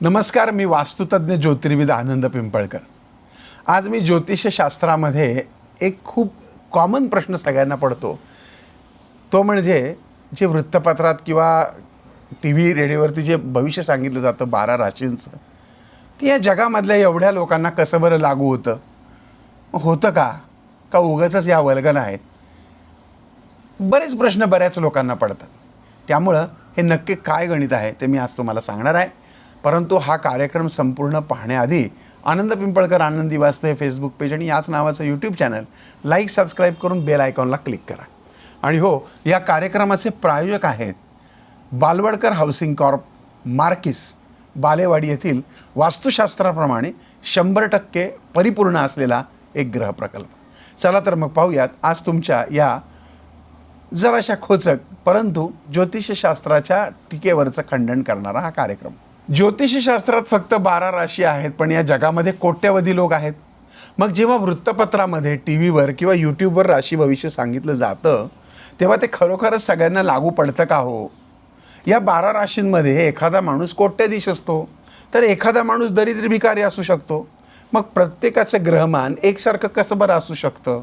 नमस्कार, मी वास्तुतज्ञ ज्योतिर्विद आनंद पिंपळकर। आज मी ज्योतिषशास्त्रामध्ये एक खूप कॉमन प्रश्न सगळ्यांना पडतो, तो म्हणजे जे वृत्तपत्रात किंवा टी व्ही रेडिओवरती जे भविष्य सांगितलं जातं 12 राशींचं, ते या जगामधल्या एवढ्या लोकांना कसं बरं लागू होतं? होतं का उगाचच या वल्गना आहेत? बरेच प्रश्न बऱ्याच लोकांना पडतात। त्यामुळं हे नक्की काय गणित आहे ते मी आज तुम्हाला सांगणार आहे। परंतु हा कार्यक्रम संपूर्ण पाहण्याआधी आनंद पिंपळकर आनंदी वास्तव हे फेसबुक पेज आणि याच नावाचं यूट्यूब चॅनल लाईक सबस्क्राईब करून बेल आयकॉनला क्लिक करा। आणि हो, या कार्यक्रमाचे प्रायोजक आहेत Balwadkar housing Corp, Marxist, Balewadi येथील वास्तुशास्त्राप्रमाणे 100% परिपूर्ण असलेला एक गृह प्रकल्प। चला तर मग पाहूयात आज तुमच्या या जराशा खोचक परंतु ज्योतिषशास्त्राच्या टीकेवरचं खंडन करणारा हा कार्यक्रम। ज्योतिषशास्त्रात फक्त 12 राशी आहेत, पण या जगामध्ये कोट्यवधी लोक आहेत। मग जेव्हा वृत्तपत्रामध्ये, टी व्हीवर किंवा यूट्यूबवर राशी भविष्य सांगितलं जातं, तेव्हा ते खरोखरच सगळ्यांना लागू पडतं का हो? या 12 राशींमध्ये एखादा माणूस कोट्याधीश असतो, तर एखादा माणूस दरिद्री भिकारी असू शकतो। मग प्रत्येकाचं ग्रहमान एकसारखं कसं बरं असू शकतं?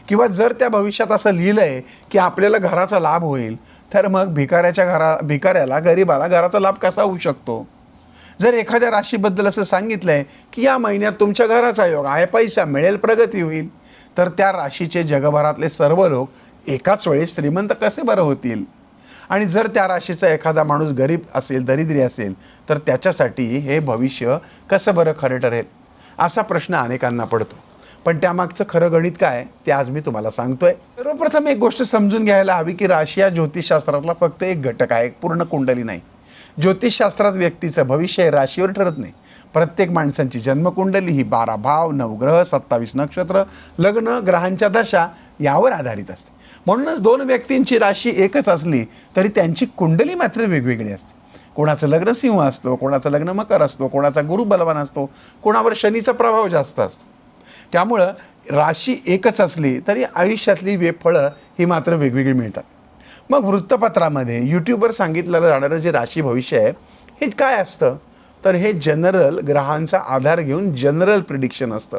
किंवा जर त्या भविष्यात असं लिहिलं आहे की आपल्याला घराचा लाभ होईल, तर मग भिकाऱ्याला, गरीबाला घराचा लाभ कसा होऊ शकतो? जर एखाद्या राशीबद्दल असं सांगितलं आहे की या महिन्यात तुमच्या घराचा योग आहे, पैसा मिळेल, प्रगती होईल, तर त्या राशीचे जगभरातले सर्व लोक एकाच वेळी श्रीमंत कसे बरं होतील? आणि जर त्या राशीचा एखादा माणूस गरीब असेल, दरिद्री असेल, तर त्याच्यासाठी हे भविष्य कसं बरं खरं ठरेल? असा प्रश्न अनेकांना पडतो। पण त्यामागचं खरं गणित काय ते आज मी तुम्हाला सांगतोय। सर्वप्रथम एक गोष्ट समजून घ्यायला हवी की राशी हा ज्योतिषशास्त्रातला फक्त एक घटक आहे, एक पूर्ण कुंडली नाही। ज्योतिषशास्त्रात व्यक्तीचं भविष्य हे राशीवर ठरत नाही। प्रत्येक माणसांची जन्मकुंडली ही 12 भाव, 9 ग्रह, 27 नक्षत्र, लग्न, ग्रहांच्या दशा यावर आधारित असते। म्हणूनच 2 व्यक्तींची राशी एकच असली तरी त्यांची कुंडली मात्र वेगवेगळी असते। कोणाचं लग्न सिंह असतो, कोणाचं लग्न मकर असतो, कोणाचा गुरु बलवान असतो, कोणावर शनीचा प्रभाव जास्त असतो। त्यामुळं राशी एकच असली तरी आयुष्यातली फळं ही मात्र वेगवेगळी मिळतात। मग वृत्तपत्रामध्ये, यूट्यूबवर सांगितलं जाणारं जे राशी भविष्य आहे हे काय असतं? तर हे जनरल ग्रहांचा आधार घेऊन जनरल प्रिडिक्शन असतं।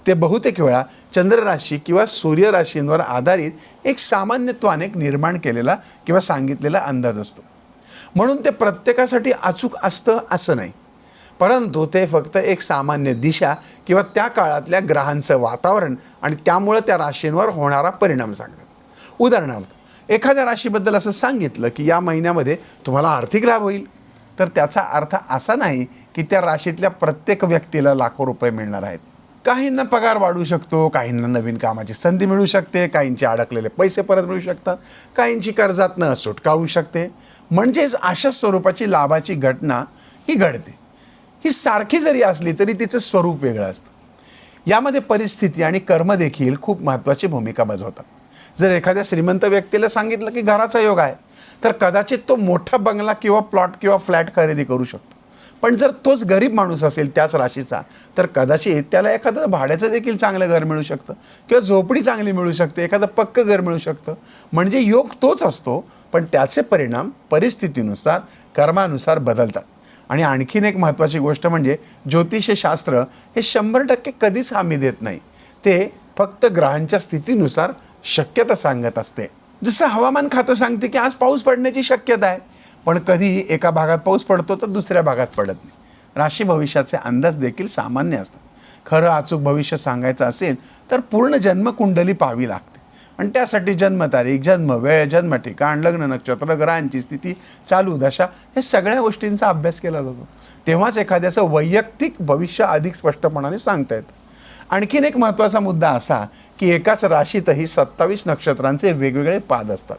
ते बहुतेक वेळा चंद्रराशी किंवा सूर्यराशींवर आधारित एक सामान्यत्वाने निर्माण केलेला किंवा सांगितलेला अंदाज असतो। म्हणून ते प्रत्येकासाठी अचूक असतं असं नाही, परंतु ते फक्त एक सामान्य दिशा किंवा त्या काळातल्या ग्रहांचं वातावरण आणि त्यामुळे त्या राशींवर होणारा परिणाम सांगतात। उदाहरणार्थ, एखाद्या राशीबद्दल असं सांगितलं की या महिन्यामध्ये तुम्हाला आर्थिक लाभ होईल, तर त्याचा अर्थ असा नाही की त्या राशीतल्या प्रत्येक व्यक्तीला लाखो रुपये मिळणार आहेत। काहींना पगार वाढू शकतो, काहींना नवीन कामाची संधी मिळू शकते, काहींचे अडकलेले पैसे परत मिळू शकतात, काहींची कर्जातनं सुटका होऊ शकते। म्हणजेच अशा स्वरूपाची लाभाची घटना ही घडते। ही सारखी जरी असली तरी तिचं स्वरूप वेगळं असतं। यामध्ये परिस्थिती आणि कर्म देखील खूप महत्त्वाची भूमिका बजावतात। जर एखाद्या श्रीमंत व्यक्तीला सांगितलं की घराचा योग आहे, तर कदाचित तो मोठा बंगला किंवा प्लॉट किंवा फ्लॅट खरेदी करू शकतो। पण जर तोच गरीब माणूस असेल त्याच राशीचा, तर कदाचित त्याला एखादं भाड्याचं देखील चांगलं घर मिळू शकतं किंवा झोपडी चांगली मिळू शकते, एखादं पक्कं घर मिळू शकतं। म्हणजे योग तोच असतो, पण त्याचे परिणाम परिस्थितीनुसार, कर्मानुसार बदलतात। आणि आणखीन एक महत्त्वाची गोष्ट म्हणजे ज्योतिषशास्त्र हे 100% कधीच हमी देत नाही। ते फक्त ग्रहांच्या स्थितीनुसार शक्यता सांगत असते। जसं हवामान खातं सांगते की आज पाऊस पडण्याची शक्यता आहे, पण कधी एका भागात पाऊस पडतो तर दुसऱ्या भागात पडत नाही। राशी भविष्याचे अंदाज देखील सामान्य असतात। खरं अचूक भविष्य सांगायचं असेल तर पूर्ण जन्मकुंडली पाहावी लागते आणि त्यासाठी जन्मतारीख, जन्मवेळ, जन्मठिकाण, लग्न नक्षत्र, ग्रहांची स्थिती, चालू दशा या सगळ्या गोष्टींचा अभ्यास केला जातो। तेव्हाच एखाद्याचं वैयक्तिक भविष्य अधिक स्पष्टपणाने सांगता येतं। आणखीन एक महत्त्वाचा मुद्दा असा की एकाच राशीतही 27 नक्षत्रांचे वेगवेगळे पाद असतात।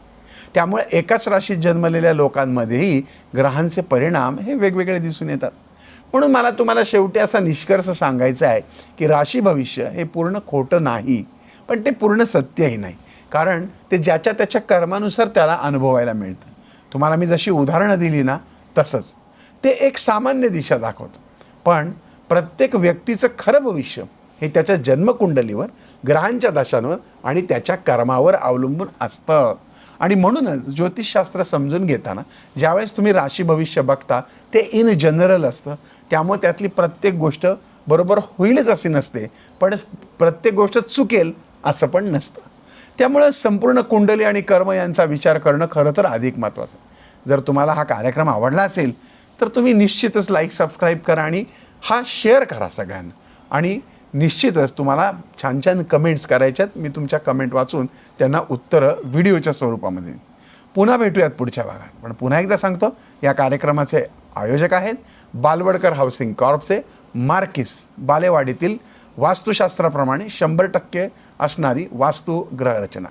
त्यामुळे एकाच राशीत जन्मलेल्या लोकांमध्येही ग्रहांचे परिणाम हे वेगवेगळे दिसून येतात। म्हणून मला तुम्हाला शेवटी असा निष्कर्ष सांगायचा आहे की राशी भविष्य हे पूर्ण खोटं नाही, पण ते पूर्ण सत्यही नाही, कारण ते ज्याच्या त्याच्या कर्मानुसार त्याला अनुभवायला मिळतं। तुम्हाला मी जशी उदाहरणं दिली ना, तसंच ते एक सामान्य दिशा दाखवतं, पण प्रत्येक व्यक्तीचं खरं भविष्य हे त्याच्या जन्मकुंडलीवर, ग्रहांच्या दशांवर आणि त्याच्या कर्मावर अवलंबून असतं। आणि म्हणूनच ज्योतिषशास्त्र समजून घेताना ज्यावेळेस तुम्ही राशी भविष्य बघता ते इन जनरल असतं, त्यामुळे त्यातली प्रत्येक गोष्ट बरोबर होईलच अशी नसते, पण प्रत्येक गोष्ट चुकेल असं पण नसतं. त्यामुळं संपूर्ण कुंडली आणि कर्म यांचा विचार करणं खरं तर अधिक महत्त्वाचं आहे. जर तुम्हाला हा कार्यक्रम आवडला असेल तर तुम्ही निश्चितच लाईक सबस्क्राईब करा आणि हा शेअर करा सगळ्यांना. आणि निश्चितच तुम्हाला छान छान कमेंट्स करायच्यात. मी तुमच्या कमेंट वाचून त्यांना उत्तरं व्हिडिओच्या स्वरूपामध्ये देईन. पुन्हा भेटूयात पुढच्या भागात. पण पुन्हा एकदा सांगतो, या कार्यक्रमाचे आयोजक आहेत बालवडकर हाऊसिंग कॉर्पचे मार्किस, बालेवाडीतील वास्तुशास्त्राप्रमाणे 100% असणारी वास्तुग्रहरचना.